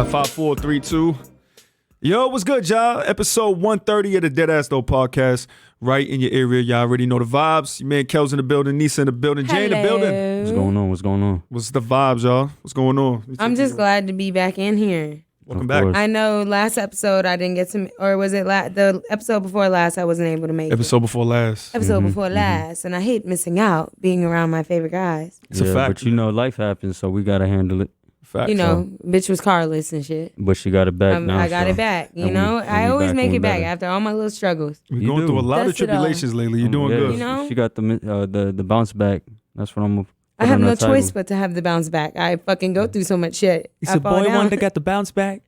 5, 4, 3, 2. Yo, what's good, y'all? Episode 130 of the Deadass Though podcast, right in your area. Y'all already know the vibes. Your man Kel's in the building, Nisa in the building, Jay in the building. What's going on? What's going on? What's the vibes, y'all? What's going on? I'm just glad to be back in here. Welcome back. I know last episode I didn't get to, or was it the episode before last I wasn't able to make Episode before last. Episode before last. And I hate missing out being around my favorite guys. It's a fact. But you know, life happens, so we got to handle it. Fact. You know, bitch was carless and shit. But she got it back now. I got it back, you know? I always make it back after all my little struggles. We're going through a lot of tribulations lately. You're doing good. You know? She got the bounce back. That's what I'm I have no choice but to have the bounce back. I fucking go through so much shit. It's a boy one that got the bounce back.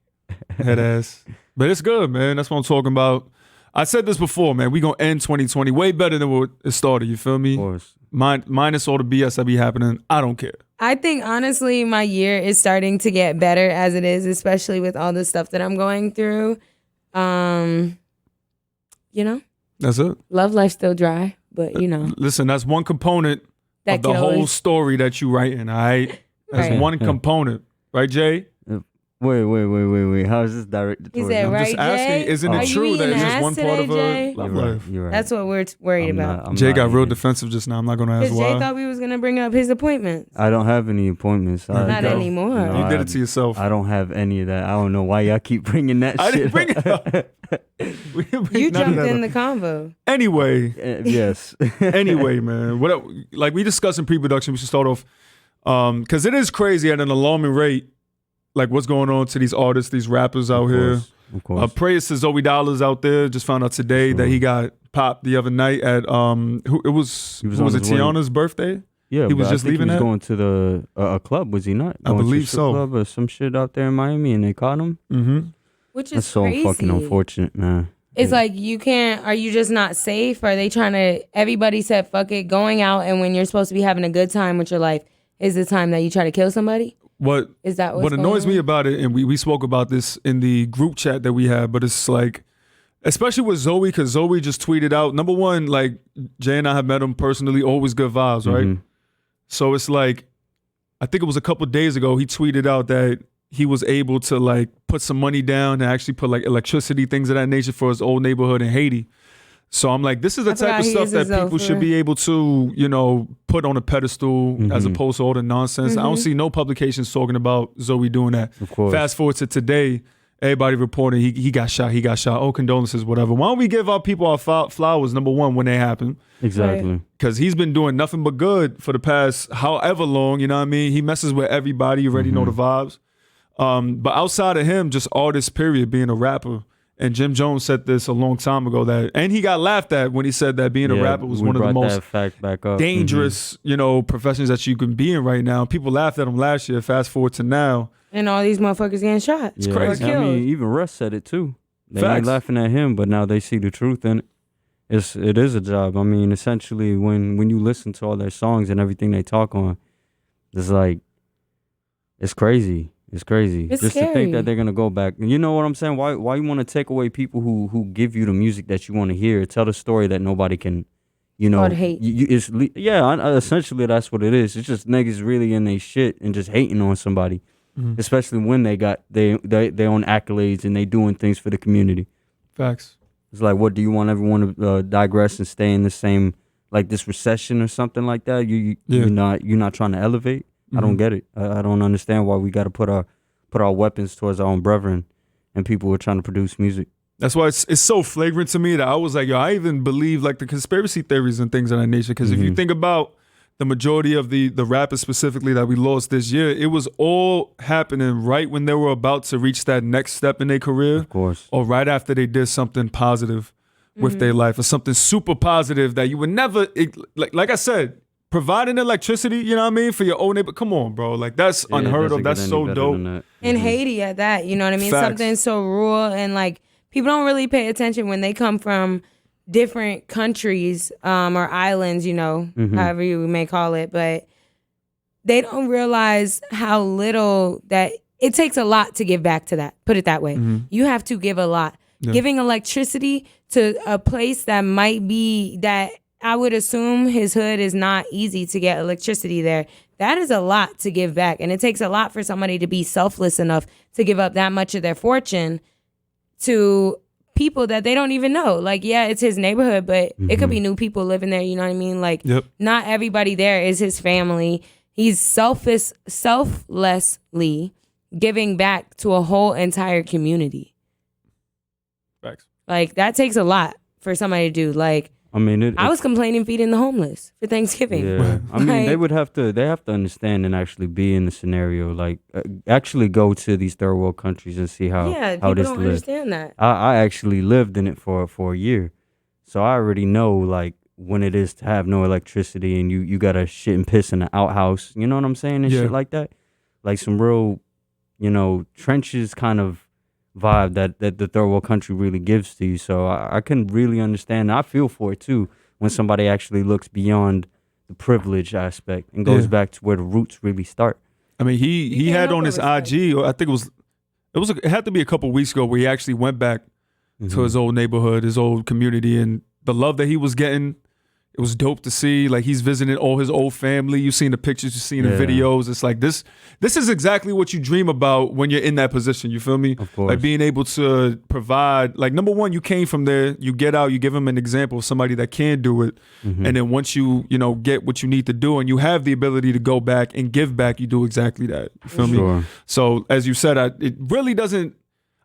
Head ass. But it's good, man. That's what I'm talking about. I said this before, man. We gonna end 2020 way better than what it started. You feel me? Of course. Minus all the BS that be happening. I don't care. I think, honestly, my year is starting to get better as it is, especially with all the stuff that I'm going through. You know? That's it. Love life's still dry, but, you know. Listen, that's one component of the whole story that you writing, all right? That's Right. one component. Right, Jay? Wait. How is this directed He towards said, you? right, just asking, Jay? isn't it Are you true that eating it's just ass one part today, of Jay? a love life? You're right. That's what we're worried about. Jay got real eating. defensive just now. I'm not going to ask Because Jay why. thought we was going to bring up his appointments. I don't have any appointments. Not anymore. No, You did it to yourself. I don't have any of that. I don't know why y'all keep bringing that I didn't shit bring it up. We didn't bring You none of jumped that in up. the convo. Anyway, Yes. anyway, man. Like we discussed in pre-production, we should start off because it is crazy at an alarming rate. Like what's going on to these artists, these rappers out here. Of course. Praise to Zoe Dollars out there. Just found out today that he got popped the other night at who was it Tiana's birthday? Yeah, he was but just I think leaving he was that? going to the a club, was he not? I Going to believe a strip so. Club or some shit out there in Miami, and they caught him. Mm-hmm. Which is That's so crazy. fucking unfortunate, man. It's like are you just not safe? Are they trying to, everybody said fuck it, going out and when you're supposed to be having a good time with your life is the time that you try to kill somebody? What Is that what annoys me about it, and we spoke about this in the group chat that we had, but it's like, especially with Zoe, because Zoe just tweeted out, number one, like Jay and I have met him personally, always good vibes, right? Mhm. So it's like, I think it was a couple days ago, he tweeted out that he was able to like put some money down and actually put like electricity, things of that nature for his old neighborhood in Haiti. So I'm like, this is the I type forgot of he stuff uses that people those should for- be able to, you know, put on a pedestal as opposed to all the nonsense. I don't see no publications talking about Zoe doing that. Of course. Fast forward to today, everybody reporting he got shot. Oh, condolences, whatever. Why don't we give our people our flowers, number one, when they happen? Exactly. Because he's been doing nothing but good for the past however long, you know what I mean? He messes with everybody. You already know the vibes. But outside of him, just artist, period, being a rapper. And Jim Jones said this a long time ago and he got laughed at when he said that being a rapper was we one of the brought most that fact back up. dangerous, you know, professions that you can be in right now. People laughed at him last year. Fast forward to now. And all these motherfuckers getting shot. It's crazy. I mean, even Russ said it too. They ain't Facts. laughing at him, but now they see the truth in it. It is a job. I mean, essentially, when you listen to all their songs and everything they talk on, it's like, it's crazy. It's crazy. It's Just scary. to think that they're gonna go back. You know what I'm saying? Why you want to take away people who give you the music that you want to hear? Tell the story that nobody can, you know. Or to hate. Essentially that's what it is. It's just niggas really in their shit and just hating on somebody, especially when they got their own accolades and they doing things for the community. Facts. It's like, what do you want everyone to digress and stay in the same, like this recession or something like that? You're not trying to elevate. I don't get it. I don't understand why we got to put our weapons towards our own brethren and people who are trying to produce music. That's why it's so flagrant to me that I was like, yo, I even believe like the conspiracy theories and things of that nature. Because if you think about the majority of the rappers specifically that we lost this year, it was all happening right when they were about to reach that next step in their career. Of course. Or right after they did something positive with their life, or something super positive that you would never, like I said, providing electricity, you know what I mean, for your own neighbor. Come on, bro. Like that's Yeah, it unheard doesn't of. get That's any so better dope. than that. In Haiti at that, you know what I mean? Facts. Something so rural and like people don't really pay attention when they come from different countries or islands, you know, however you may call it, but they don't realize how little that it takes a lot to give back to that. Put it that way. You have to give a lot. Yeah. Giving electricity to a place that might be that I would assume his hood is not easy to get electricity there. That is a lot to give back. And it takes a lot for somebody to be selfless enough to give up that much of their fortune to people that they don't even know. Like, yeah, it's his neighborhood, but it could be new people living there. You know what I mean? Like, not everybody there is his family. He's selflessly giving back to a whole entire community. Facts. Like, that takes a lot for somebody to do. Like, I mean, I was complaining feeding the homeless for Thanksgiving. Yeah, I mean, they have to understand and actually be in the scenario. Like, actually go to these third world countries and see how people this don't lives. understand that. I actually lived in it for a year, so I already know like when it is to have no electricity and you gotta shit and piss in an outhouse. You know what I'm saying? And shit like that, like some real, trenches kind of vibe that the third world country really gives to you. So I can really understand. I feel for it too when somebody actually looks beyond the privilege aspect and goes back to where the roots really start. I mean, he had on his IG, or I think it had to be a couple weeks ago, where he actually went back to his old neighborhood, his old community, and the love that he was getting, it was dope to see. Like, he's visiting all his old family. You've seen the pictures, you've seen the videos. It's like this is exactly what you dream about when you're in that position. You feel me? Of course. Like, being able to provide, like, number one, you came from there, you get out, you give him an example of somebody that can do it. And then once you get what you need to do and you have the ability to go back and give back, you do exactly that. You feel me? So as you said, it really doesn't,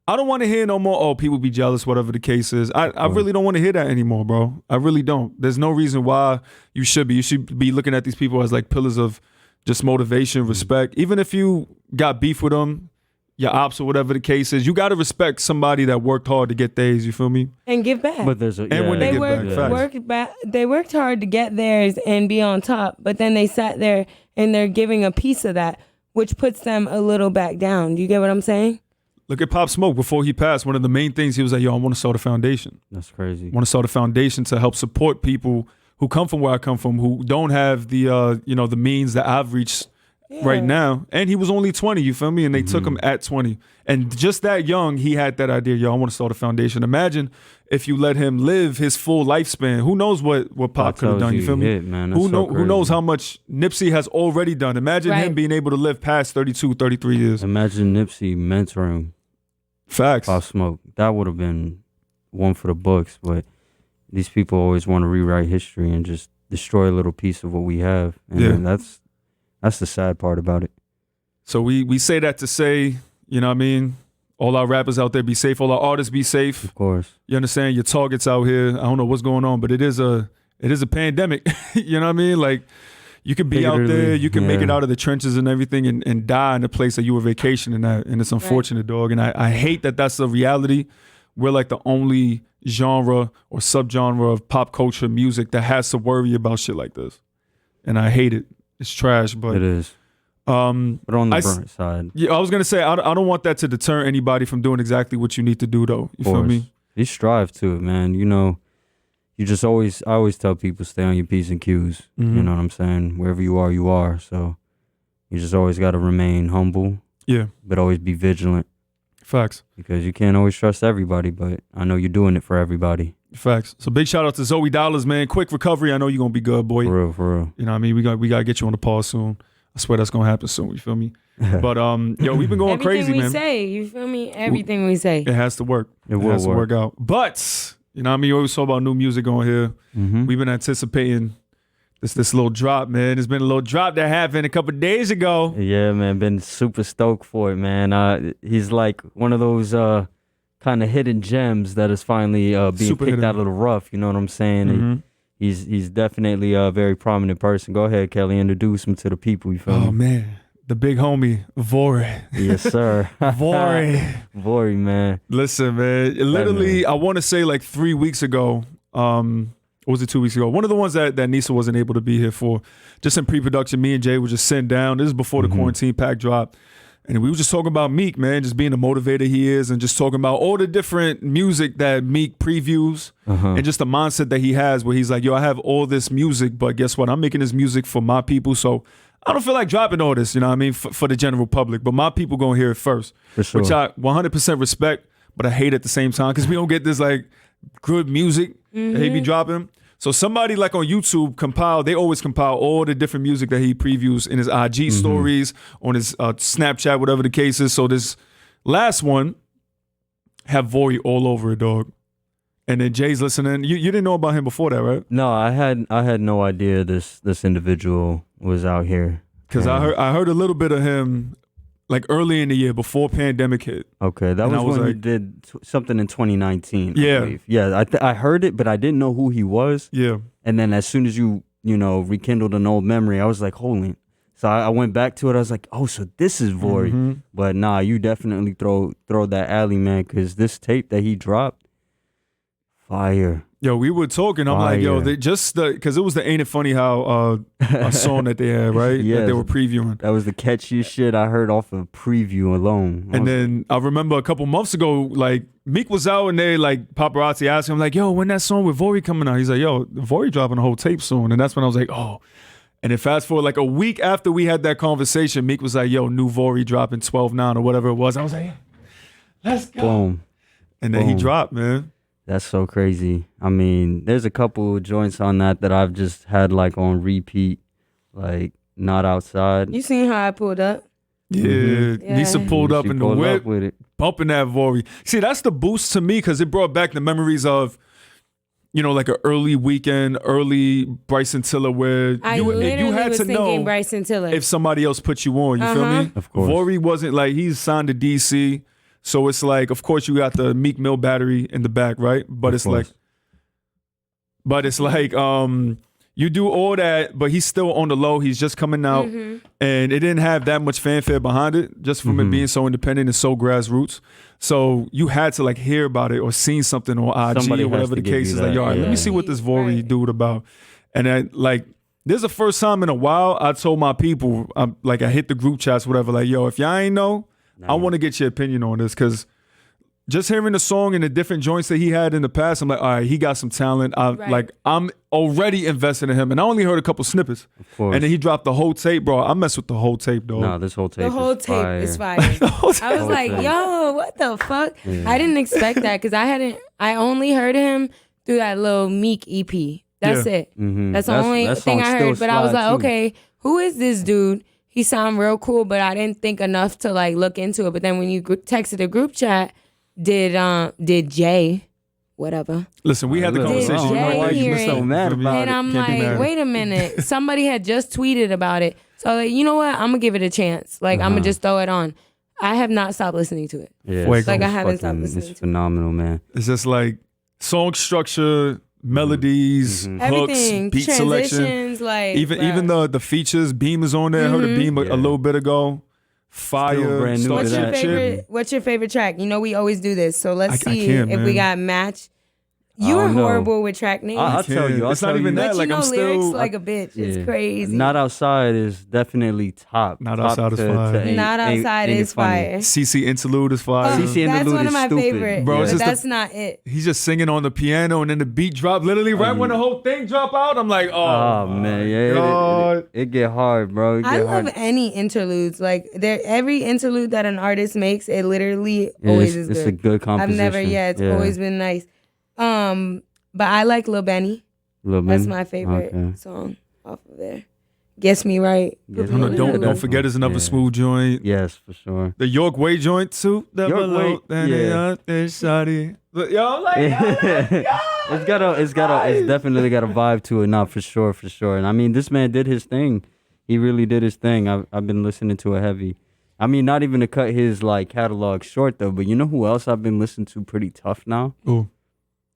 I don't want to hear no more, people be jealous, whatever the case is. I really don't want to hear that anymore, bro. I really don't. There's no reason why you should be. You should be looking at these people as like pillars of just motivation, respect. Even if you got beef with them, your ops or whatever the case is, you got to respect somebody that worked hard to get theirs, you feel me? And give back. But there's when they get back. They worked hard to get theirs and be on top, but then they sat there and they're giving a piece of that, which puts them a little back down. Do you get what I'm saying? Look at Pop Smoke. Before he passed, one of the main things he was like, I want to start a foundation. That's crazy. I want to start a foundation to help support people who come from where I come from, who don't have the the means that I've reached right now. And he was only 20, you feel me? And they took him at 20. And just that young, he had that idea, I want to start a foundation. Imagine if you let him live his full lifespan. Who knows what Pop could have done, you feel me? Man. Who knows how much Nipsey has already done. Imagine him being able to live past 32, 33 years. Imagine Nipsey mentoring Facts. Pop Smoke. That would have been one for the books, but these people always want to rewrite history and just destroy a little piece of what we have. And that's the sad part about it. So we say that to say, you know what I mean? All our rappers out there be safe, all our artists be safe. Of course. You understand? Your targets out here, I don't know what's going on, but it is a pandemic. You know what I mean? Like, you could be out there, you can make it out of the trenches and everything and die in a place that you were vacationing at. And it's unfortunate, dog. And I hate that that's the reality. We're like the only genre or subgenre of pop culture music that has to worry about shit like this. And I hate it. It's trash, but it is. But on the bright side. Yeah, I was going to say, I don't want that to deter anybody from doing exactly what you need to do, though. You feel me? You strive to it, man. You just I always tell people, stay on your P's and Q's. You know what I'm saying? Wherever you are. So you just always got to remain humble. Yeah. But always be vigilant. Facts. Because you can't always trust everybody, but I know you're doing it for everybody. Facts. So big shout out to Zoe Dollars, man. Quick recovery. I know you're going to be good, boy. For real. You know what I mean? We got to get you on the pause soon. I swear that's going to happen soon. You feel me? But, we've been going crazy, man. Everything we say, you feel me? Everything we say. It has to work. It has to work out. But, you know what I mean? You always talk about new music on here. We've been anticipating this little drop, man. There's been a little drop that happened a couple of days ago. Yeah, man. Been super stoked for it, man. He's like one of those kind of hidden gems that is finally being super picked out of the rough. You know what I'm saying? He's definitely a very prominent person. Go ahead, Kelly. Introduce him to the people. You feel me? Oh, man. The big homie, Vory. Yes, sir. Vory, man. Listen, man. Literally, I want to say like 3 weeks ago, or was it 2 weeks ago? One of the ones that Nisa wasn't able to be here for. Just in pre-production, me and Jay were just sitting down. This is before the quarantine pack dropped. And we were just talking about Meek, man, just being the motivator he is and just talking about all the different music that Meek previews and just the mindset that he has where he's like, I have all this music, but guess what? I'm making this music for my people, so I don't feel like dropping all this, you know what I mean, for the general public, but my people gonna hear it first, for sure. Which I 100% respect, but I hate at the same time because we don't get this like good music that he be dropping. So somebody like on YouTube they always compile all the different music that he previews in his IG stories, on his Snapchat, whatever the case is. So this last one have Vory all over it, dog. And then Jay's listening. You didn't know about him before that, right? No, I had no idea this individual was out here. Because I heard a little bit of him like early in the year before pandemic hit. Okay, that was when he did something in 2019. Yeah. I believe. Yeah, I heard it, but I didn't know who he was. Yeah. And then as soon as you rekindled an old memory, I was like, holy. So I went back to it. I was like, oh, so this is Vory. But nah, you definitely throw that alley, man, because this tape that he dropped, fire. Yo, we were talking. I'm like, yo, they because it was the Ain't It Funny How a song that they had, right? Yeah, that they were previewing. That was the catchiest shit I heard off of preview alone. And then I remember a couple months ago, like Meek was out and they like paparazzi asked him like, yo, when that song with Vory coming out? He's like, yo, Vory dropping a whole tape soon. And that's when I was like, oh. And then fast forward like a week after we had that conversation, Meek was like, yo, new Vory dropping 12/9 or whatever it was. I was like, let's go. Boom. And then he dropped, man. That's so crazy. I mean, there's a couple joints on that I've just had like on repeat, like Not Outside. You seen how I pulled up? Yeah, Nisa pulled up in the whip, with it. bumping that Vory. See, that's the boost to me because it brought back the memories of, like an early weekend, early Bryson Tiller where you had to know Bryson Tiller if somebody else put you on. You feel me? Of course. Vory wasn't like he's signed to DC. So it's like, of course, you got the Meek Mill battery in the back, right? But it's like, you do all that, but he's still on the low. He's just coming out, and it didn't have that much fanfare behind it, just from it being so independent and so grassroots. So you had to like hear about it or seen something on IG or whatever the case is. Like, yo, all right, let me see what this Vory dude about. And then like, this is the first time in a while I told my people, I hit the group chats, whatever, like, yo, if y'all ain't know, I want to get your opinion on this because just hearing the song and the different joints that he had in the past, I'm like, all right, he got some talent. I'm already invested in him, and I only heard a couple snippets. Of course. And then he dropped the whole tape, bro. I messed with the whole tape, though. No, this whole tape. The whole tape is fire. I was like, yo, what the fuck? Yeah. I didn't expect that because I only heard him through that little Meek EP. That's it. Mm-hmm. That's the only thing I heard. But I was like, okay, who is this dude? He sound real cool, but I didn't think enough to like look into it. But then when you texted the group chat, did Jay, whatever. Listen, we had the conversation. You know why you were so mad about it. And I'm like, wait a minute. Somebody had just tweeted about it. So like, you know what? I'm gonna give it a chance. Like I'm gonna just throw it on. I have not stopped listening to it. Yeah, like I haven't stopped listening to it. It's phenomenal, man. It's just like song structure, melodies, hooks, everything, beat selection, like even the features. Beam is on there. I heard a Beam a little bit ago. Fire. Brand new. What's your favorite track? You know we always do this, so let's see if we got match. You are horrible with track names. I'll tell you. It's not even that. Like I'm lyrics still like a bitch. It's crazy. Not Outside is definitely top. Not Outside is fire. Not Outside is fire. CC Interlude is fire. CC Interlude that's one of my stupid. favorites. Bro, but that's not it. He's just singing on the piano and then the beat drop. Literally right when the whole thing drop out, I'm like, oh man, yeah, it get hard, bro. I love any interludes. Like every interlude that an artist makes, it literally always is good. It's a good composition. It's always been nice. But I like Lil Benny. That's my favorite song off of there. Guess Me Right. Don't forget there's another smooth joint. Yes, for sure. The York Way joint too. York Way, Yo, like it's definitely got a vibe to it now, for sure. And I mean, this man did his thing. He really did his thing. I've been listening to it heavy. I mean, not even to cut his like catalog short though, but you know who else I've been listening to pretty tough now? Ooh.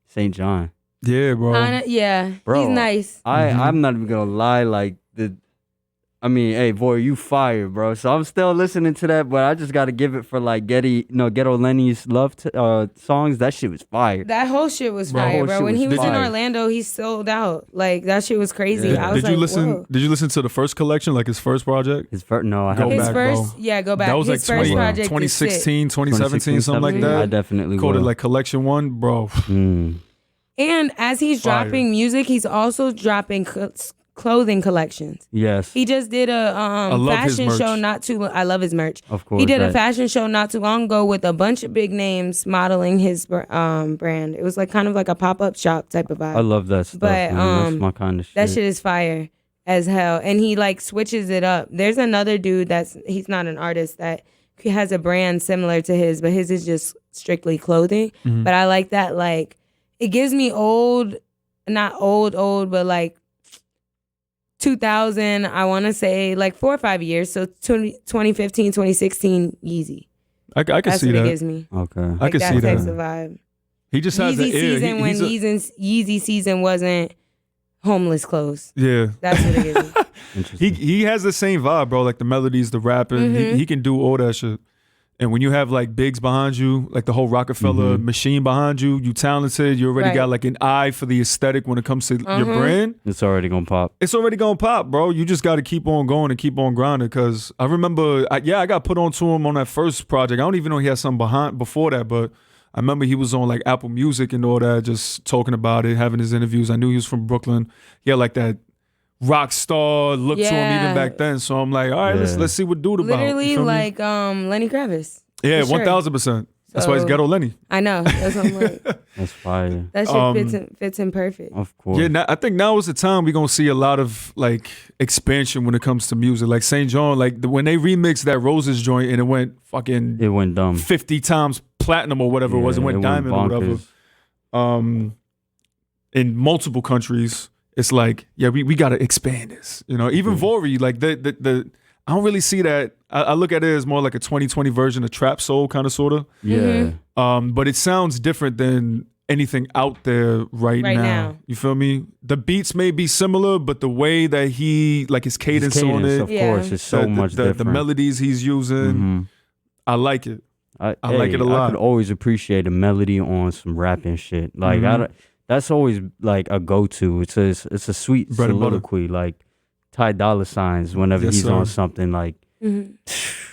St. John. Yeah, bro. Bro, he's nice. I'm not even gonna lie. Like hey, boy, you fire, bro. So I'm still listening to that, but I just gotta give it for like Ghetto Lenny's love songs. That shit was fire. That whole shit was fire, bro. When he was in Orlando, he sold out. Like that shit was crazy. Yeah. I was like, whoa. Did you listen to the first collection, like his first project? His first, no, I haven't. His first, go back. That was his like first project 2016, 2017, something like that. I definitely called it like Collection 1, bro. And as he's dropping music, he's also dropping clothing collections. Yes. He just did a fashion show I love his merch. Of course. He did a fashion show not too long ago with a bunch of big names modeling his brand. It was like kind of like a pop-up shop type of vibe. I love that stuff, but man. That's my kind of shit. That shit is fire as hell. And he like switches it up. There's another dude he's not an artist that has a brand similar to his, but his is just strictly clothing. Mm-hmm. But I like that, like, it gives me not old, but like 2000, I want to say like 4 or 5 years. So 2015, 2016, Yeezy. I can That's see what that. it gives me. Okay. Like I can see that that. types of vibe. He just has Yeezy the air. season when Yeezy season wasn't homeless clothes. Yeah. That's what it gives me. Interesting. He has the same vibe, bro. Like the melodies, the rapping. He can do all that shit. And when you have like bigs behind you, like the whole Rockefeller machine behind you, you talented. You already got like an eye for the aesthetic when it comes to your brand. It's already gonna pop. It's already gonna pop, bro. You just got to keep on going and keep on grinding. Cause I remember, I got put onto him on that first project. I don't even know he had something before that, but I remember he was on like Apple Music and all that, just talking about it, having his interviews. I knew he was from Brooklyn. He had like that rock star look to him even back then. So I'm like, all right, let's see what dude about. Literally like Lenny Kravitz. Yeah, For sure. 1000%. That's why he's Ghetto Lenny. I know. That's what I'm like. That's fire. That shit fits in perfect. Of course. Yeah, I think now is the time we're gonna see a lot of like expansion when it comes to music. Like St. John, like when they remixed that Roses joint and it went dumb 50 times platinum or whatever it was. It went diamond or whatever. In multiple countries, it's like, yeah, we gotta expand this. You know, even Vory, like the I don't really see that. I look at it as more like a 2020 version of Trap Soul, kind of, sort of. Yeah. But it sounds different than anything out there right now. You feel me? The beats may be similar, but the way that he, like his cadence on it, of course, is so much different. The melodies he's using, I like it. I like it a lot. I could always appreciate a melody on some rapping shit. Like that's always like a go-to. It's a sweet Bread and butter. soliloquy, like Ty Dolla Signs whenever he's on something like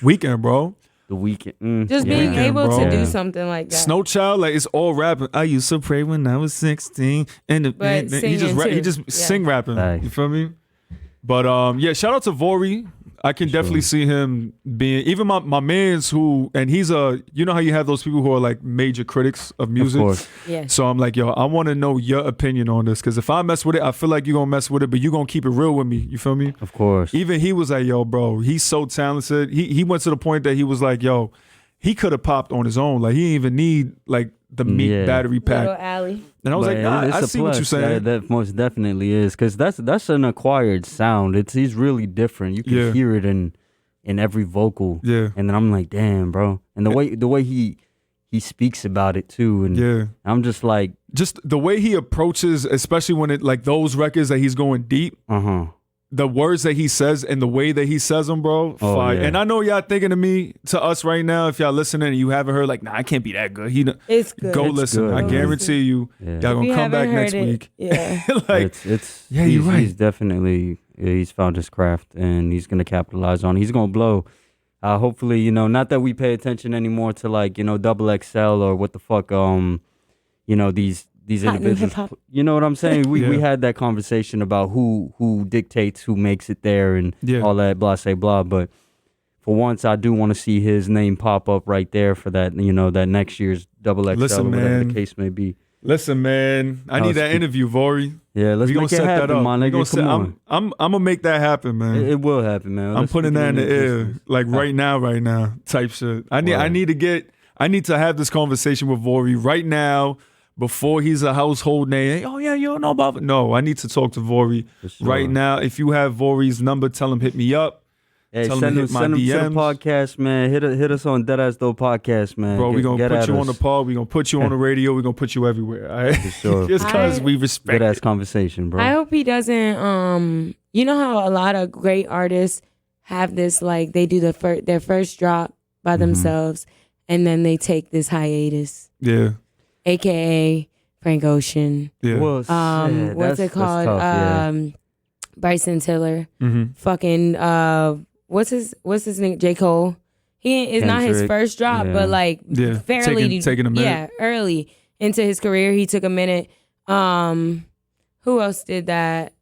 Weekend, bro. The Weekend. Just being able bro. to do something like that. Snow Child, like it's all rapping. I used to pray when I was 16, and he just sing rapping. Nice. You feel me? But shout out to Vory. I can definitely see him being even my man's who, and he's you know how you have those people who are like major critics of music. Of course. Yeah. So I'm like, yo, I want to know your opinion on this, because if I mess with it, I feel like you're gonna mess with it, but you're gonna keep it real with me. You feel me? Of course. Even he was like, yo, bro, he's so talented. He went to the point that he was like, yo, he could have popped on his own. Like he didn't even need like the meat battery pack. Little Alley. And I was like, nah, I see what you're saying. That most definitely is, because that's an acquired sound. He's really different. You can hear it in every vocal. Yeah. And then I'm like, damn, bro. And the way he speaks about it too. And I'm just like, just the way he approaches, especially when it like those records that he's going deep. The words that he says and the way that he says them, bro, fire. Yeah. And I know y'all thinking to us right now, if y'all listening and you haven't heard, like, nah, I can't be that good. It's good. Go It's listen. good, I bro. guarantee you, y'all gonna come back next week. Yeah. Like, you're right. He's definitely he's found his craft and he's gonna capitalize on it. He's gonna blow. Hopefully, you know, not that we pay attention anymore to like, you know, Double XL or what the fuck, you know, these individuals. hip-hop. You know what I'm saying? We had that conversation about who dictates who makes it there and all that blah say blah. But for once, I do want to see his name pop up right there for that, you know, that next year's Double XL or whatever the case may be. Listen, man, I need that interview, Vory. Yeah, let's make it happen, my nigga. Come on. I'm gonna make that happen, man. It will happen, man. I'm putting that in the air, like right now, type shit. I need to have this conversation with Vory right now before he's a household name. Oh yeah, you don't know about it. No, I need to talk to Vory right now. If you have Vory's number, tell him hit me up. Hey, send him to the podcast, man. Hit us on Deadass Though podcast, man. Bro, we're gonna put you on the pod. We're gonna put you on the radio. We're gonna put you everywhere. All right? For sure. Just because we respect Deadass conversation, bro. I hope he doesn't. You know how a lot of great artists have this, like they do their first drop by themselves, and then they take this hiatus. Yeah. AKA Frank Ocean. Yeah. What's it called? Tough, Bryson Tiller. Mm-hmm. What's his name? J. Cole. He is not his first drop, but like fairly taking a minute. Yeah, early into his career, he took a minute. Who else did that?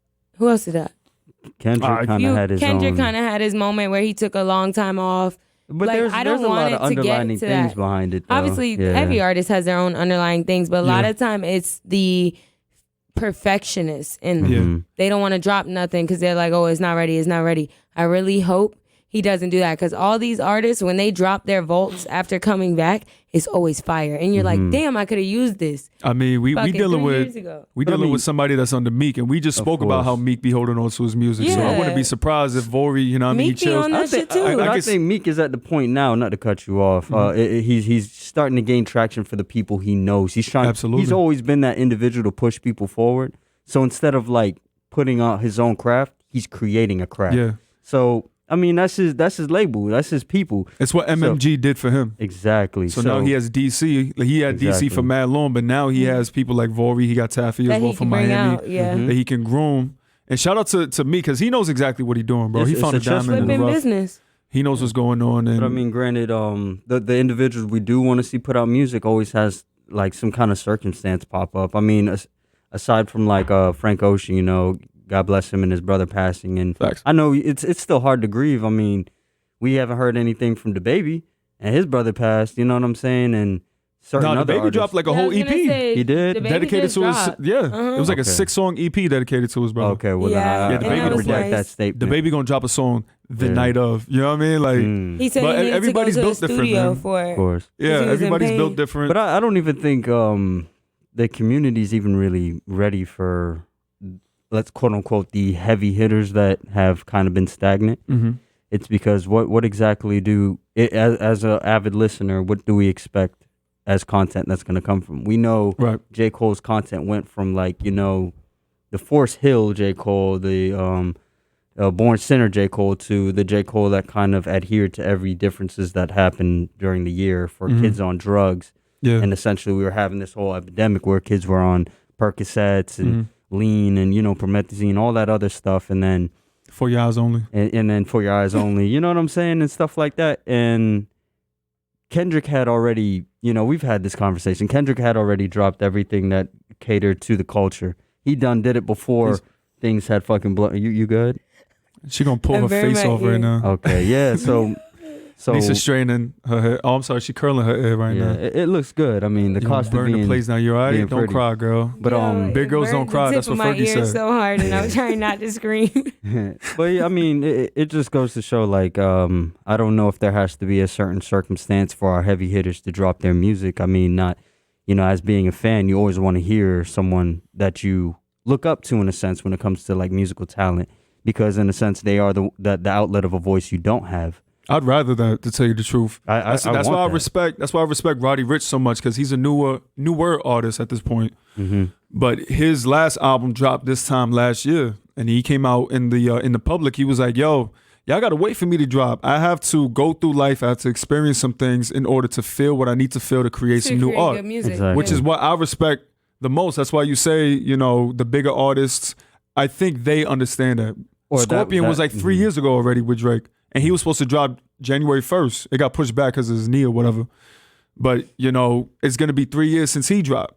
Kendrick kind of had his Kendrick own. kind of had his moment where he took a long time off. But like, I don't there's a want lot it of to get underlining to things that. behind it, though. Obviously, every artist has their own underlying things, but a lot of time it's the perfectionists in them. Mm-hmm. They don't want to drop nothing because they're like, oh, it's not ready, it's not ready. I really hope he doesn't do that, because all these artists, when they drop their vaults after coming back, it's always fire. And you're like, damn, I could have used this. I mean, we dealing with with somebody that's under Meek, and we just spoke about how Meek be holding on to his music. So I wouldn't be surprised if Vory, you know what I mean, he Meek be chills. on that shit too. I think Meek is at the point now, not to cut you off. He's starting to gain traction for the people he knows. He's trying. Absolutely. He's always been that individual to push people forward. So instead of like putting out his own craft, he's creating a craft. Yeah. So I mean, that's his label. That's his people. It's what MMG did for him. Exactly. So now he has DC. Like, he had DC for mad long, but now he has people like Vory. He got Taffy as well from Miami that he can groom. And shout out to me, because he knows exactly what he's doing, bro. He found a diamond in the rough. Business. He knows what's going on. And but I mean, granted, the individuals we do want to see put out music always has like some kind of circumstance pop up. I mean, aside from like Frank Ocean, you know, God bless him and his brother passing. And Facts. I know it's still hard to grieve. I mean, we haven't heard anything from DaBaby, and his brother passed. You know what I'm saying? And certain other DaBaby artists. dropped like a whole EP. He did? Dedicated to his it was like a 6-song EP dedicated to his brother. Okay, well Yeah. then I DaBaby reject nice. that statement. DaBaby gonna drop a song the night of. You know what I mean? Like He said But he needed everybody's to go built to the different, studio man. for Of course. yeah, he was in everybody's pain. built different. But I don't even think the community's even really ready for, let's quote unquote, the heavy hitters that have kind of been stagnant. Mm-hmm. It's because what exactly as an avid listener, what do we expect as content that's going to come from? We know J. Cole's content went from like, you know, the Forest Hill J. Cole, the Born Sinner J. Cole, to the J. Cole that kind of adhered to every differences that happened during the year for kids on drugs. Yeah. And essentially we were having this whole epidemic where kids were on Percocets and lean and, you know, promethazine, all that other stuff. And then For Your Eyes Only. and then For Your Eyes Only, you know what I'm saying? And stuff like that. And Kendrick had already, you know, we've had this conversation. Kendrick had already dropped everything that catered to the culture. He did it before things had fucking blown. You good? She gonna pull her face off right now. Okay, yeah. So Lisa's straightening her hair. Oh, I'm sorry, she curling her hair right now. It looks good. I mean, the cost of burn being the place now. You're all right. Don't pretty. cry, girl. But big girls don't cry. That's what Fergie said. So hard, and I was trying not to scream. But yeah, I mean, it just goes to show, like, I don't know if there has to be a certain circumstance for our heavy hitters to drop their music. I mean, not, you know, as being a fan, you always want to hear someone that you look up to, in a sense, when it comes to like musical talent, because in a sense they are the outlet of a voice you don't have. I'd rather that, to tell you the truth. That's why I respect. That's why I respect Roddy Ricch so much, because he's a newer artist at this point. Mm-hmm. But his last album dropped this time last year, and he came out in the public. He was like, "Yo, y'all gotta wait for me to drop. I have to go through life. I have to experience some things in order to feel what I need to feel to create some new art." Exactly. Which is what I respect the most. That's why you say, you know, the bigger artists, I think they understand that. Or Scorpion was like 3 years ago already with Drake, and he was supposed to drop January 1st. It got pushed back because of his knee or whatever. But, you know, it's going to be 3 years since he dropped.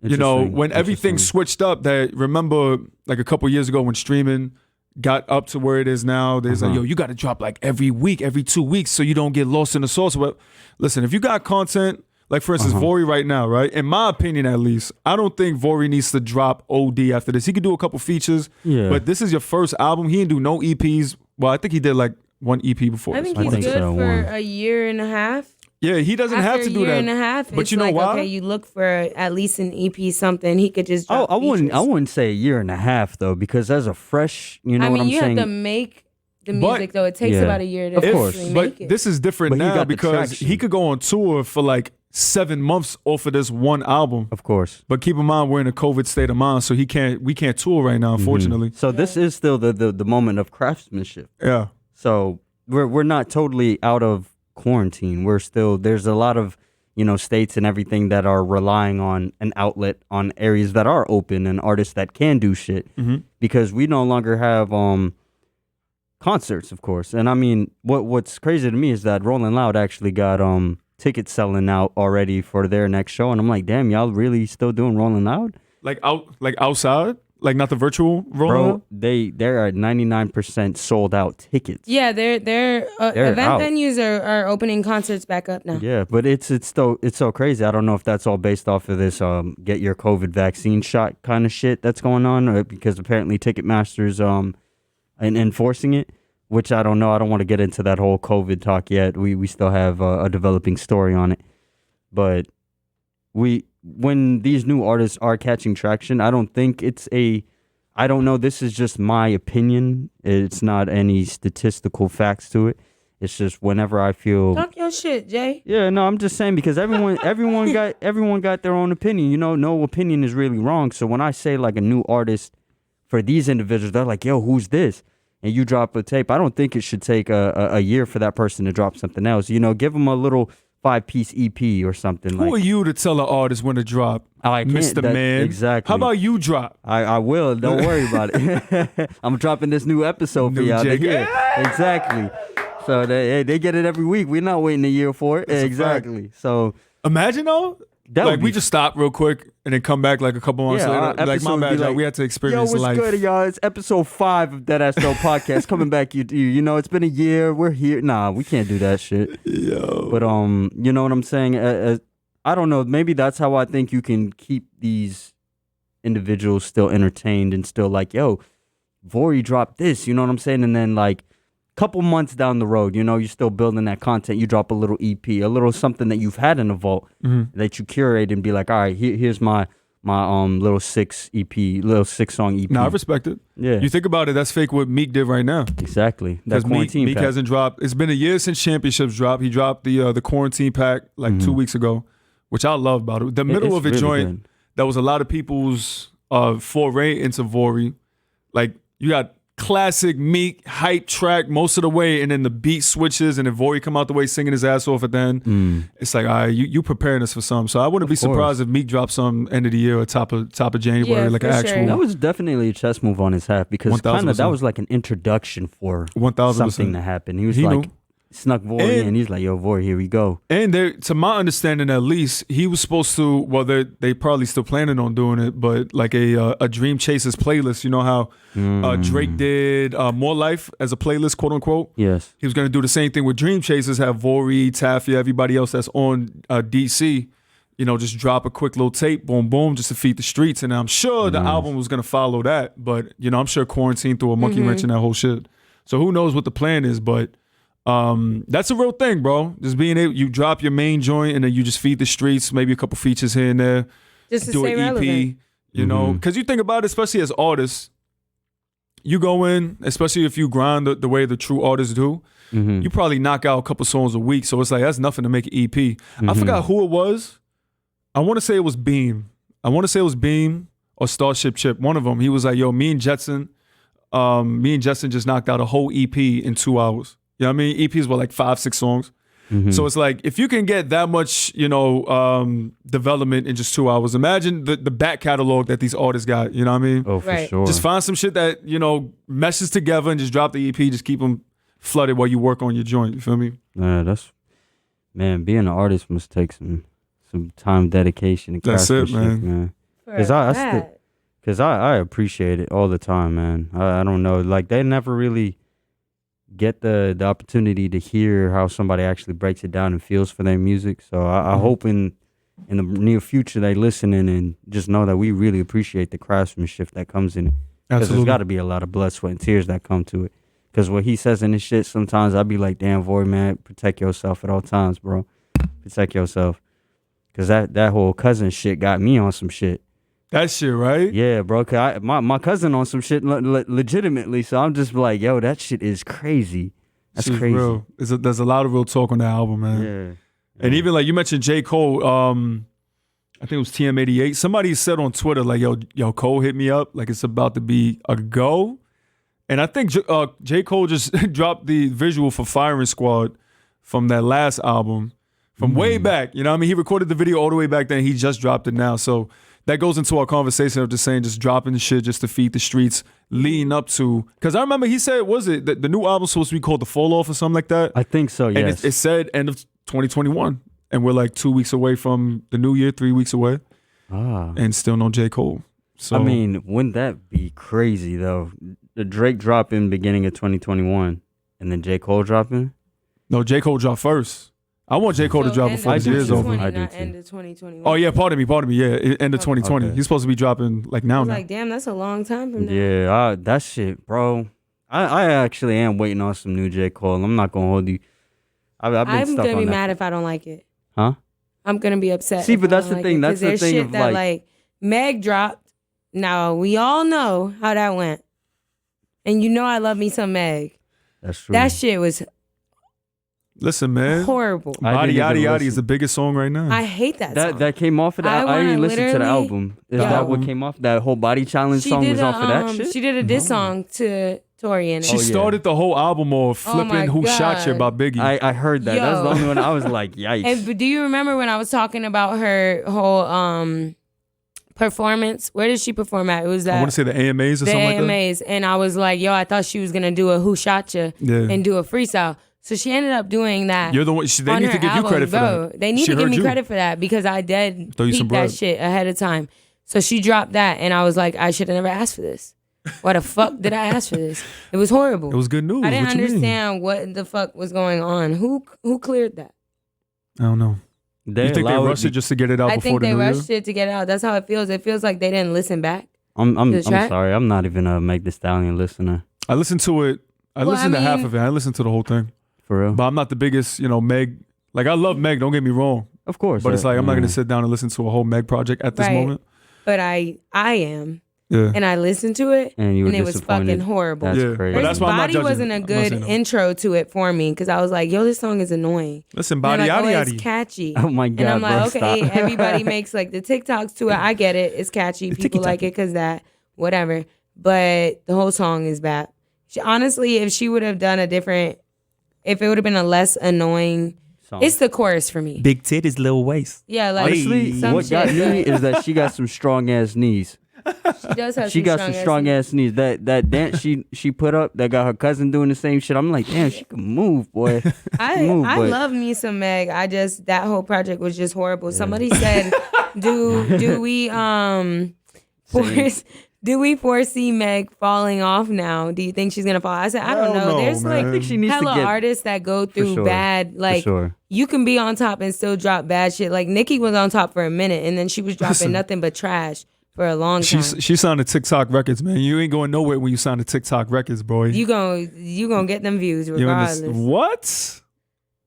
You know, when everything switched up, that remember like a couple years ago when streaming got up to where it is now, there's like, yo, you got to drop like every week, every 2 weeks so you don't get lost in the sauce. Well, listen, if you got content, like for instance, Vory right now, right? In my opinion, at least, I don't think Vory needs to drop OD after this. He could do a couple features, but this is your first album. He didn't do no EPs. Well, I think he did like one EP before. I think he's good for a year and a half. Yeah, he doesn't have to do that. After a year and a half, but you know why? Okay, you look for at least an EP, something he could just drop. I wouldn't say a year and a half though, because as a fresh, you know what I'm saying. I mean, you have to make the music though. It takes about a year to actually make it. But this is different now because he could go on tour for like 7 months off of this one album. Of course. But keep in mind we're in a COVID state of mind, so we can't tour right now, unfortunately. So this is still the moment of craftsmanship. Yeah. So we're not totally out of quarantine. We're still, there's a lot of, you know, states and everything that are relying on an outlet, on areas that are open and artists that can do shit, because we no longer have concerts, of course. And I mean, what's crazy to me is that Rolling Loud actually got tickets selling out already for their next show, and I'm like, damn, y'all really still doing Rolling Loud? Like outside? Like not the virtual Rolling Bro, they're at 99% sold out tickets. Yeah, they're event out. venues are opening concerts back up now. Yeah, but it's so crazy. I don't know if that's all based off of this get your COVID vaccine shot kind of shit that's going on, or because apparently Ticketmaster's and enforcing it, which I don't know. I don't want to get into that whole COVID talk yet. We still have a developing story on it, but when these new artists are catching traction, I don't think I don't know. This is just my opinion. It's not any statistical facts to it. It's just whenever I feel. Talk your shit, Jay. Yeah, no, I'm just saying because everyone got their own opinion. You know, no opinion is really wrong. So when I say like a new artist for these individuals, they're like, "Yo, who's this?" And you drop a tape. I don't think it should take a year for that person to drop something else. You know, give them a little 5-piece EP or something. Who are you to tell an artist when to drop? I can't, Mr. Man. Exactly. How about you drop? I will. Don't worry about it. I'm dropping this new episode for y'all to hear. Exactly. So they get it every week. We're not waiting a year for it. That's exactly. So imagine though. Like we just stop real quick and then come back like a couple months later. Like my bad, y'all. We had to experience life. Yo, what's good, y'all? It's episode 5 of Deadass podcast coming back. You know, it's been a year. We're here. Nah, we can't do that shit. Yo. But you know what I'm saying? I don't know. Maybe that's how I think you can keep these individuals still entertained and still like, yo, Vory dropped this. You know what I'm saying? And then like couple months down the road, you know, you're still building that content. You drop a little EP, a little something that you've had in the vault that you curate and be like, all right, here's my little 6-song EP. No, I respect it. Yeah. You think about it, that's fake what Meek did right now. Exactly. Because Meek pack. hasn't dropped. It's been a year since Championships dropped. He dropped the quarantine pack like 2 weeks ago, which I love about it. The middle of it really joint, good. That was a lot of people's foray into Vory. Like you got classic Meek hype track most of the way, and then the beat switches, and then Vory come out the way singing his ass off at the end. It's like, all right, you preparing us for something. So I wouldn't be surprised if Meek dropped some end of the year or top of January, like an actual. That was definitely a chess move on his half because kind of that was like an introduction for 1000% something to happen. He was like. Snuck Vory and he's like, yo, Vory, here we go. And to my understanding, at least, he was supposed to, well, they probably still planning on doing it, but like a Dreamchasers playlist. You know how Drake did More Life as a playlist, quote unquote? Yes. He was going to do the same thing with Dreamchasers, have Vory, Tafia, everybody else that's on DC, you know, just drop a quick little tape, boom, boom, just to feed the streets. And I'm sure the album was going to follow that, but, you know, I'm sure quarantine threw a monkey wrench in that whole shit. So who knows what the plan is, but that's a real thing, bro. Just being able, you drop your main joint and then you just feed the streets, maybe a couple features here and there. Just to do stay an EP, relevant. you know, because you think about it, especially as artists, you go in, especially if you grind the way the true artists do, you probably knock out a couple songs a week. So it's like, that's nothing to make an EP. I forgot who it was. I want to say it was Beam. Or Starship Chip. One of them. He was like, yo, me and Jetson just knocked out a whole EP in 2 hours. You know what I mean? EPs were like 5-6 songs. So it's like, if you can get that much, you know, development in just 2 hours, imagine the back catalog that these artists got. You know what I mean? Oh, for sure. Just find some shit that, you know, meshes together and just drop the EP. Just keep them flooded while you work on your joint. You feel me? Yeah, man, being an artist must take some time, dedication, and craftsmanship, man. Because I appreciate it all the time, man. I don't know. Like, they never really get the opportunity to hear how somebody actually breaks it down and feels for their music. So I hope in the near future they listen in and just know that we really appreciate the craftsmanship that comes in it. Because there's got to be a lot of blood, sweat, and tears that come to it. Because what he says in his shit, sometimes I'd be like, damn, Vory, man, protect yourself at all times, bro. Protect yourself. Because that whole cousin shit got me on some shit. That shit, right? Yeah, bro. Cause my cousin on some shit legitimately. So I'm just like, yo, that shit is crazy. That's crazy. Real. There's a lot of real talk on that album, man. Yeah. And even like you mentioned J. Cole, I think it was TM88. Somebody said on Twitter, like, yo, Cole hit me up. Like, it's about to be a go. And I think J. Cole just dropped the visual for Firing Squad from that last album from way back. You know what I mean? He recorded the video all the way back then. He just dropped it now. So that goes into our conversation of just saying, just dropping the shit just to feed the streets, leading up to. Because I remember he said, was it the new album's supposed to be called The Fall Off or something like that? I think so, yes. And it said end of 2021. And we're like 2 weeks away from the new year, 3 weeks away. And still no J. Cole. So I mean, wouldn't that be crazy though? The Drake dropping beginning of 2021, and then J. Cole dropping. no, J. Cole dropped first. I want J. Cole to drop before this year's over. I do Not too. end of 2021. Oh yeah, pardon me. Yeah, end of 2020. Okay. He's supposed to be dropping like I now. was Now. like, damn, that's a long time from now. Yeah, that shit, bro. I actually am waiting on some new J. Cole. I'm not gonna hold you. I've been I'm stuck gonna on be that. mad if I don't like it. Huh? I'm gonna be upset. See, if but I that's don't the like thing. it, That's 'cause the there's thing shit of, that like- Meg dropped. Now we all know how that went, and you know I love me some Meg. That's true. That shit was Listen, man. horrible. I Body didn't even Yaddy Yaddy listen. is the biggest song right now. I hate that song. that came off of that. I didn't listen to the literally- album. Is Yo. that what came off? That whole body challenge She song did was a, off of that shit. She did a diss song to Tory in it. She started the whole album off Oh my flipping "Who Shot You" by God. Biggie. I heard that. That's the Yo. only one. I was like, yikes. And but do you remember when I was talking about her whole performance? Where did she perform at? It was I at want to say the AMAs or the something like that. AMAs, and I was like, yo, I thought she was gonna do a Who Shot Ya Yeah. and do a freestyle. So she ended up doing that. You're the one. They on need to her give you album, credit for bro. that. They need She to give heard me you. credit for that because I did Throw you some peep that bread. shit ahead of time. So she dropped that, and I was like, I should have never asked for this. Why the fuck did I ask for this? It was horrible. It was good news. I didn't What you mean? understand what the fuck was going on. Who cleared that? I don't know. They You think they allow rushed it just to get it out I before think the they new year? rushed it to get it out. That's how it feels. It feels like they didn't listen back. I'm the track? sorry. I'm not even a Meg Thee Stallion listener. I listened to it. I Well, listened I to half mean- of it. I listened to the whole thing. For real. But I'm not the biggest, Meg. Like, I love Meg, don't get me wrong. Of course. But it's like, I'm not going to yeah. sit down and listen to a whole Meg project at this Right. moment. But I am, Yeah. and I listened to it, And you were and it was disappointed. fucking horrible. That's Yeah. crazy. But Her that's why I'm not body judging wasn't it. a I'm not good saying no. intro to it for me because I was like, yo, this song is annoying. Listen, And Body they're like, Yaddy oh, it's Yaddy. catchy. Oh my God. And I'm like, bro, okay, stop. everybody makes like the TikToks to it. I get it. It's catchy. People ticky-tacky. like it because that, whatever. But the whole song is bad. Honestly, if she would have done if it would have been a less annoying, Song. it's the chorus for me. Big titties, little waist. Yeah, like Honestly, some what shit, got me like, is that she got some strong ass knees. she does have She got some strong ass knees. That dance she put up that got her cousin doing the same shit. I'm like, damn, she can move, boy. I but- love me some Meg. That whole project was just horrible. Somebody said, do we foresee Meg falling off now? Do you think she's gonna fall? I said, I don't Hell know. no, There's man. like I think she needs to hella get- artists that go through sure. bad. Like sure. you can be on top and still drop bad shit. Like Nicki was on top for a minute and then she was dropping Listen. nothing but trash for a long time. She signed to TikTok records, man. You ain't going nowhere when you sign to TikTok records, boy. You gonna get them views You regardless. what?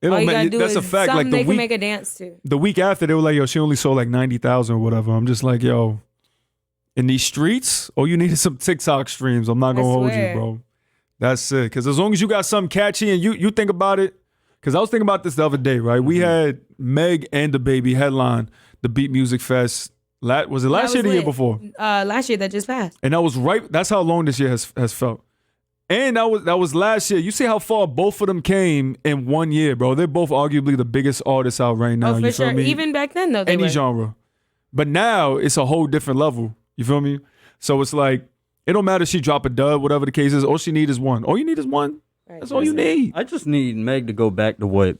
It All don't you ma- gotta do that's is a fact. something Like they can make a dance to. the week after, they were like, yo, she only sold like 90,000 or whatever. I'm just like, yo, in these streets, all you need is some TikTok streams. I'm not I gonna hold you, swear. bro. That's it. Because as long as you got something catchy and you think about it, because I was thinking about this the other day, right? We had Meg and the Baby headline the Beat Music Fest. Was it last That year or the was year lit. before? Last year that just passed. And that was right. That's how long this year has felt. And that was last year. You see how far both of them came in 1 year, bro. They're both arguably the biggest artists out right now. Oh, for you feel sure. me? Even back then though, they Any were. genre. But now it's a whole different level. You feel me? So it's like, it don't matter if she drop a dub, whatever the case is. All she need is one. All you need is one. Right, That's all you need. I just need Meg to go back to what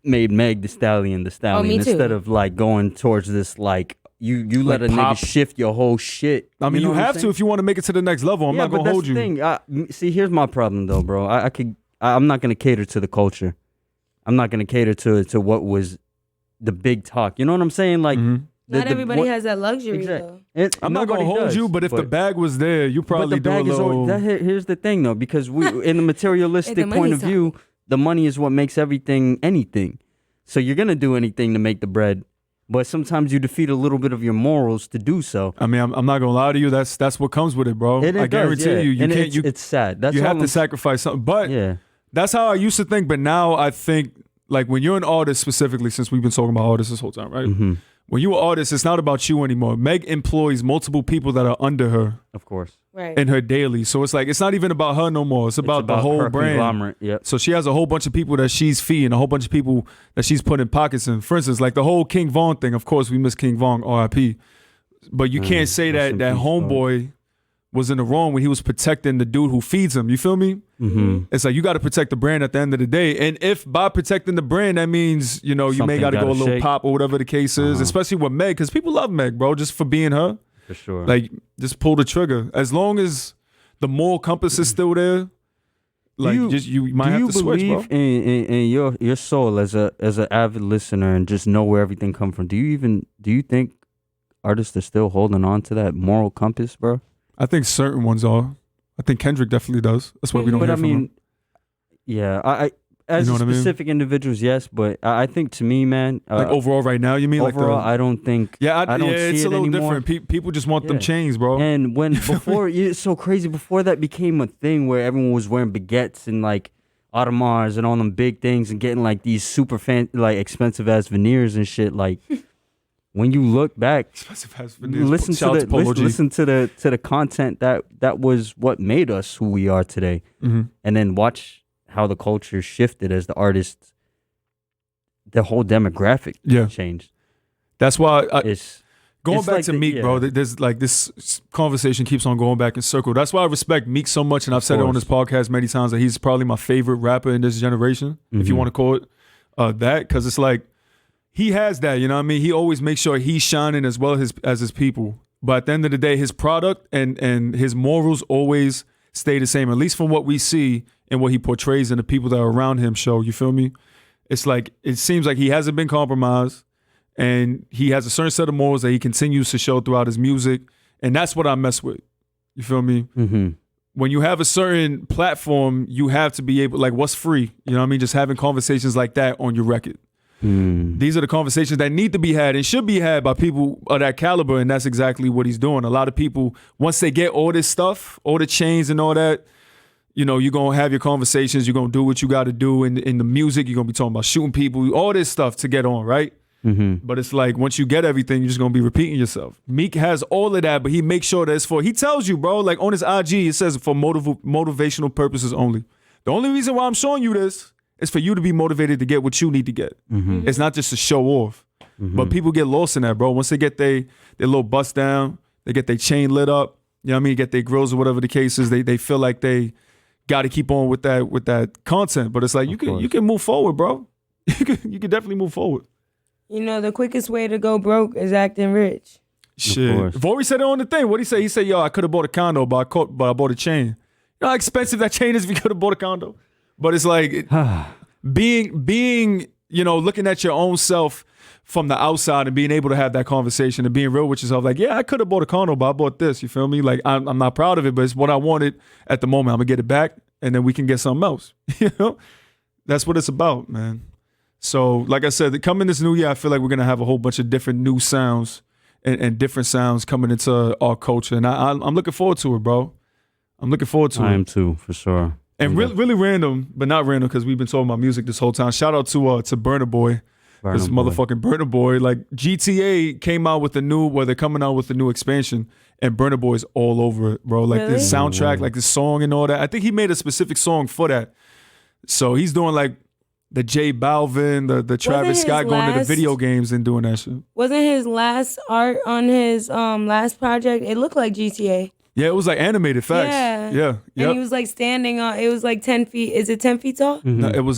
made Meg Thee Stallion the Stallion me too. instead of like going towards this like you let Like a pop. nigga shift your whole shit. I mean, you know what I'm have to saying? if you want to make it to the next level. I'm Yeah, not but gonna hold that's you. the thing. See, here's my problem though, bro. I'm not gonna cater to the culture. I'm not gonna cater to what was the big talk. You know what I'm saying? Like, Mhm. Not everybody has that luxury though. I'm not gonna hold you, but if the bag was there, you probably do a little. Here's the thing though, because we, in a materialistic The point of money's view, the money is what makes everything anything. So you're gonna do anything to make the bread, but sometimes you defeat a little bit of your morals to do so. I mean, I'm not gonna lie to you. That's what comes with it, bro. It I does, guarantee yeah. you, you And can't. it's sad. That's you all have to I'm- sacrifice something. But Yeah. that's how I used to think. But now I think, like, when you're an artist specifically, since we've been talking about artists this whole time, right? Mm-hmm. When you're an artist, it's not about you anymore. Meg employs multiple people that are under her Of course. Right. in her daily. So it's like, it's not even about her no more. It's about the whole her brand. conglomerate. Yep. So she has a whole bunch of people that she's feeding, a whole bunch of people that she's putting pockets in. For instance, like the whole King Von thing. Of course, we miss King Von, R.I.P. But you can't say rest that in that peace, homeboy was in the wrong when he was protecting the dude who feeds him. You feel me? Mm-hmm. It's like you got to protect the brand at the end of the day. And if by protecting the brand, that means, you may Something got to go a gotta little shake. pop or whatever the case is, especially with Meg, because people love Meg, bro, just for being her. For sure. Like, just pull the trigger. As long as the moral compass is still there, like, you might have to switch, bro. Do you believe in your soul as an avid listener and just know where everything comes from? Do you think artists are still holding on to that moral compass, bro? I think certain ones are. I think Kendrick definitely does. That's why we don't hear from him. Yeah, I as specific individuals, yes, but I think to me, man, like overall, right now, you mean overall, like I don't think. Yeah, I don't see it's a little anymore. different. People just want them chains, bro. And when before, it's so crazy. Before that became a thing where everyone was wearing baguettes and like Audemars and all them big things and getting like these super expensive ass veneers and shit. Like when you look back, listen to the content that was what made us who we are today, and then watch how the culture shifted as the artists, the whole demographic changed. That's why it's going back like to Meek, bro. There's like this conversation keeps on going back in circle. That's why I respect Meek so much, and I've said it on this podcast many times that he's probably my favorite rapper in this generation, if you want to call it that, because it's like he has that, you know what I mean? He always makes sure he's shining as well as his people. But at the end of the day, his product and his morals always stay the same, at least from what we see and what he portrays and the people that are around him show. You feel me? It's like, it seems like he hasn't been compromised and he has a certain set of morals that he continues to show throughout his music. And that's what I mess with. You feel me? Mm-hmm. When you have a certain platform, you have to be able, like, what's free? You know what I mean? Just having conversations like that on your record. These are the conversations that need to be had and should be had by people of that caliber, and that's exactly what he's doing. A lot of people, once they get all this stuff, all the chains and all that, you know, you're going to have your conversations, you're going to do what you got to do in the music, you're going to be talking about shooting people, all this stuff to get on, right? But it's like, once you get everything, you're just going to be repeating yourself. Meek has all of that, but he makes sure that it's he tells you, bro, like on his IG, it says for motivational purposes only. The only reason why I'm showing you this is for you to be motivated to get what you need to get. It's not just to show off. But people get lost in that, bro. Once they get their little bust down, they get their chain lit up, you know what I mean, get their grills or whatever the case is, they feel like they got to keep on with that content. But it's like, you can move forward, bro. You can definitely move forward. You know, the quickest way to go broke is acting rich. Shit. Vory said it on the thing. What'd he say? He said, yo, I could have bought a condo, but I bought a chain. You know how expensive that chain is if you could have bought a condo? But it's like being, you know, looking at your own self from the outside and being able to have that conversation and being real with yourself. Like, yeah, I could have bought a condo, but I bought this. You feel me? Like, I'm not proud of it, but it's what I wanted at the moment. I'm going to get it back and then we can get something else. You know? That's what it's about, man. So, like I said, coming this new year, I feel like we're going to have a whole bunch of different new sounds and different sounds coming into our culture. And I'm looking forward to it, bro. I'm looking forward to it. I am too, for sure. And really random, but not random because we've been talking about music this whole time. Shout out to Burna Boy, this motherfucking Burna Boy. Like GTA came out with they're coming out with the new expansion, and Burna Boy's all over it, bro. Like this soundtrack, like this song and all that. I think he made a specific song for that. So he's doing like the J Balvin, the Travis Scott going to the video games and doing that shit. Wasn't his last art on his last project? It looked like GTA. Yeah, it was like animated, facts. Yeah. And he was like standing on, it was like 10 feet. Is it 10 feet tall? No, it was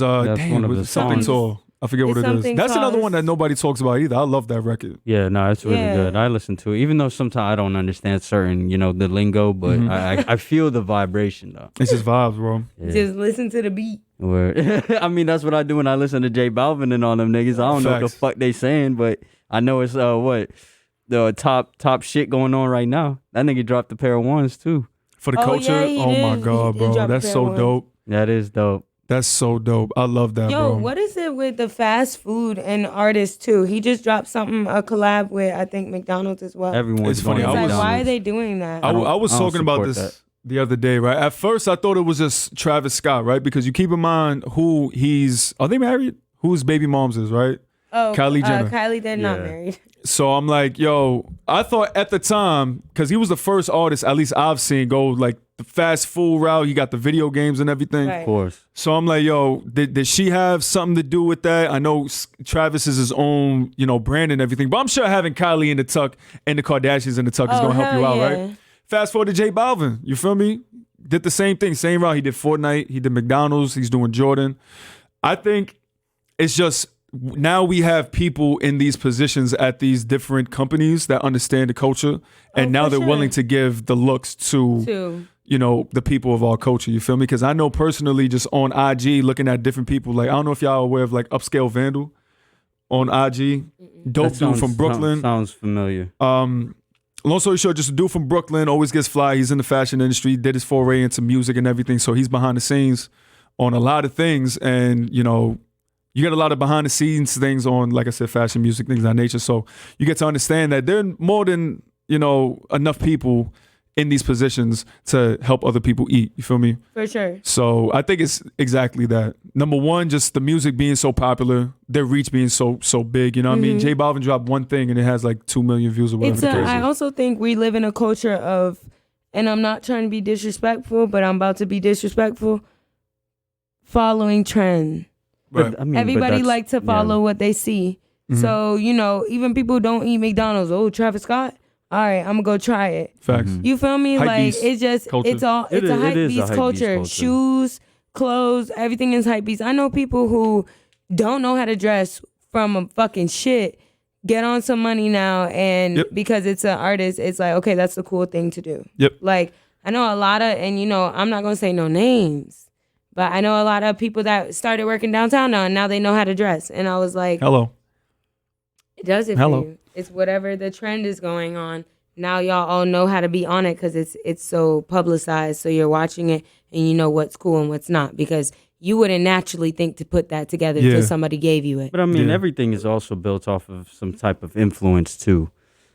something tall. I forget what it is. That's another one that nobody talks about either. I love that record. Yeah, no, it's really good. I listen to it, even though sometimes I don't understand certain, you know, the lingo, but I feel the vibration though. It's just vibes, bro. Yeah. Just listen to the beat. I mean, that's what I do when I listen to J Balvin and all them niggas. I don't know what the fuck they saying, but I know it's the top shit going on right now. That nigga dropped a pair of ones too. For the culture? My God, bro. That's so dope. That is dope. That's so dope. I love that, bro. Yo, what is it with the fast food and artists too? He just dropped a collab with, I think, McDonald's as well. Everyone's funny. It's like, why are they doing that? I was talking about this the other day, right? At first, I thought it was just Travis Scott, right? Because you keep in mind are they married? Whose baby moms is, right? Oh, Kylie Jenner. Kylie, they're not married. So I'm like, yo, I thought at the time, because he was the first artist, at least I've seen, go like the fast food route. He got the video games and everything. Right. Of course. So I'm like, yo, did she have something to do with that? I know Travis is his own, you know, brand and everything, but I'm sure having Kylie in the tuck and the Kardashians in the tuck is going to help you out, right? Fast forward to J Balvin. You feel me? Did the same thing, same route. He did Fortnite. He did McDonald's. He's doing Jordan. I think it's just now we have people in these positions at these different companies that understand the culture, and now they're willing to give the looks to you know, the people of our culture. You feel me? Because I know personally, just on IG, looking at different people, like I don't know if y'all are aware of like Upscale Vandal on IG. Dope dude from Brooklyn. Sounds familiar. Long story short, just a dude from Brooklyn, always gets fly. He's in the fashion industry, did his foray into music and everything. So he's behind the scenes on a lot of things. And, you know, you get a lot of behind the scenes things on, like I said, fashion, music, things of that nature. So you get to understand that there are more than, you know, enough people in these positions to help other people eat. You feel me? For sure. So I think it's exactly that. Number one, just the music being so popular, their reach being so big. You know what I mean? J Balvin dropped one thing and it has like 2 million views or whatever. I also think we live in a culture of, and I'm not trying to be disrespectful, but I'm about to be disrespectful, following trend. Right. But, I mean, everybody like to follow what they see. So, you know, even people who don't eat McDonald's. Oh, Travis Scott? All right, I'm gonna go try it. Facts. You feel me? Hype like beast it's just culture. it's a hype beast culture. Shoes, clothes, everything is hype beast. I know people who don't know how to dress from a fucking shit get on some money now, and because it's an artist, it's like, okay, that's the cool thing to do. Like I know a lot of, and you know, I'm not gonna say no names, but I know a lot of people that started working downtown now, and now they know how to dress. And I was like, hello. It does it for you. It's whatever the trend is going on. Now y'all all know how to be on it because it's so publicized. So you're watching it and you know what's cool and what's not, because you wouldn't naturally think to put that together until somebody gave you it. But I mean, everything is also built off of some type of influence too.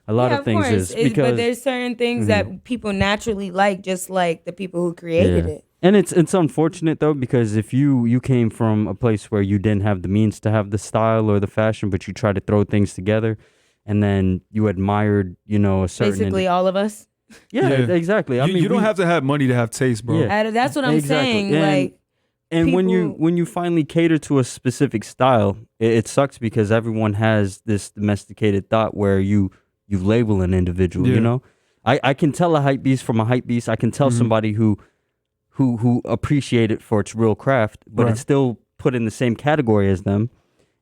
A lot of things is because but there's certain things that people naturally like, just like the people who created it. And it's unfortunate though, because if you came from a place where you didn't have the means to have the style or the fashion, but you try to throw things together, and then you admired, you know, a certain basically all of us. Yeah, exactly. I mean, you don't have to have money to have taste, bro. That's what I'm saying. And people, when you finally cater to a specific style, it sucks because everyone has this domesticated thought where you label an individual. You know, I can tell a hype beast from a hype beast. I can tell somebody who appreciate it for its real craft, but it's still put in the same category as them.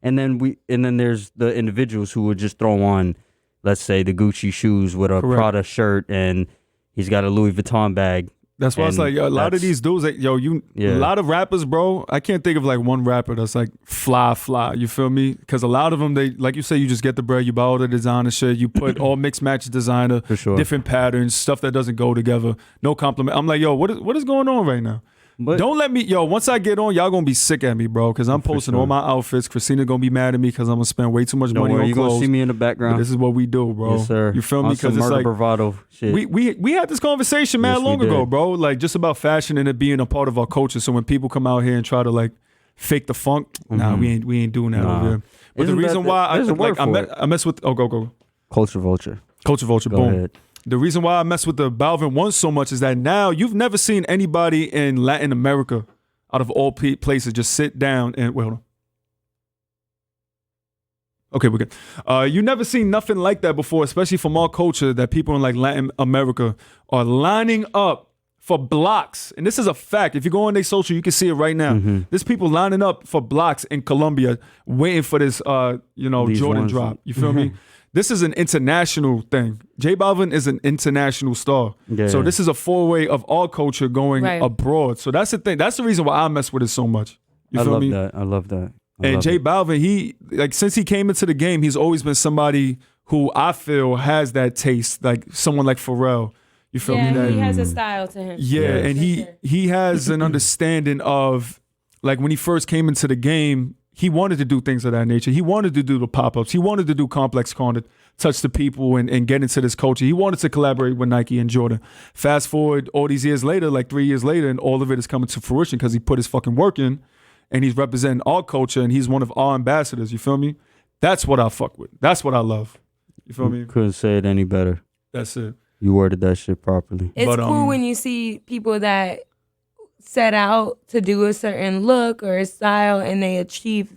And then there's the individuals who would just throw on, let's say, the Gucci shoes with a Prada shirt, and he's got a Louis Vuitton bag. That's why it's like, yo, a lot of these dudes, like, a lot of rappers, bro. I can't think of like one rapper that's like fly. You feel me? Because a lot of them, they, like you say, you just get the bread, you buy all the designer shit, you put all mixed match designer, different patterns, stuff that doesn't go together. No compliment. I'm like, yo, what is going on right now? But don't let me, once I get on, y'all gonna be sick at me, bro, because I'm posting all my outfits. Christina gonna be mad at me because I'm gonna spend way too much money on clothes. You're gonna see me in the background. But this is what we do, bro. Yes, sir. You feel me? Because it's like bravado shit. We had this conversation, man, long ago, bro. Like just about fashion and it being a part of our culture. So when people come out here and try to like fake the funk, nah, we ain't doing that over here. But the reason why I mess with go. Culture vulture. Culture vulture. Go Boom. ahead. The reason why I mess with the Balvin one so much is that now you've never seen anybody in Latin America, out of all places, just sit down and hold on. Okay, we're good. You never seen nothing like that before, especially from our culture, that people in like Latin America are lining up for blocks. And this is a fact. If you go on their social, you can see it right now. There's people lining up for blocks in Colombia waiting for this Jordan drop. You feel me? This is an international thing. J Balvin is an international star. So this is a foray of our culture going abroad. So that's the thing. That's the reason why I mess with it so much. You feel me? I love that. And J Balvin, he, like, since he came into the game, he's always been somebody who I feel has that taste, like someone like Pharrell. You feel me? That, he has a style to him. Yeah, and he has an understanding of, like, when he first came into the game, he wanted to do things of that nature. He wanted to do the pop-ups. He wanted to do Complex Con, touch the people and get into this culture. He wanted to collaborate with Nike and Jordan. Fast forward all these years later, like 3 years later, and all of it is coming to fruition because he put his fucking work in and he's representing our culture and he's one of our ambassadors. You feel me? That's what I fuck with. That's what I love. You feel me? Couldn't say it any better. That's it. You worded that shit properly. It's cool when you see people that set out to do a certain look or a style and they achieve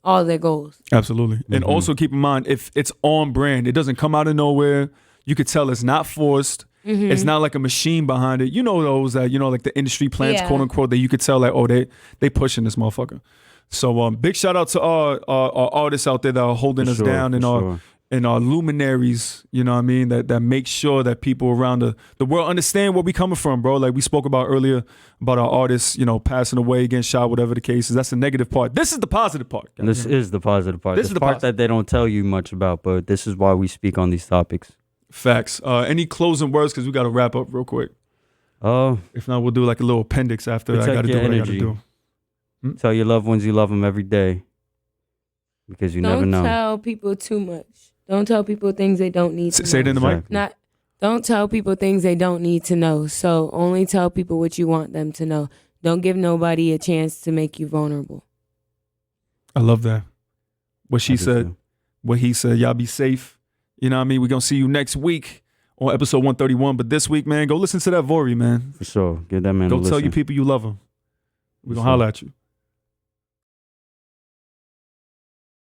all their goals. Absolutely. And also keep in mind, if it's on brand, it doesn't come out of nowhere. You could tell it's not forced. It's not like a machine behind it. You know those that, like the industry plants, quote unquote, that you could tell like, oh, they pushing this motherfucker. So big shout out to our artists out there that are holding us down and our luminaries, you know what I mean, that make sure that people around the world understand where we coming from, bro. Like we spoke about earlier about our artists, you know, passing away, getting shot, whatever the case is. That's the negative part. This is the positive part. This is the positive part. This is the part that they don't tell you much about, but this is why we speak on these topics. Facts. Any closing words? Because we got to wrap up real quick. If not, we'll do like a little appendix after I got to do what I got to do. Tell your loved ones you love them every day. Because you never know. Don't tell people too much. Don't tell people things they don't need to know. Say it in the mic. Don't tell people things they don't need to know. So only tell people what you want them to know. Don't give nobody a chance to make you vulnerable. I love that. What she said, what he said. Y'all be safe. You know what I mean? We're going to see you next week on episode 131. But this week, man, go listen to that Vory, man. For sure. Give that man a listen. Go tell your people you love them. We're going to holler at you.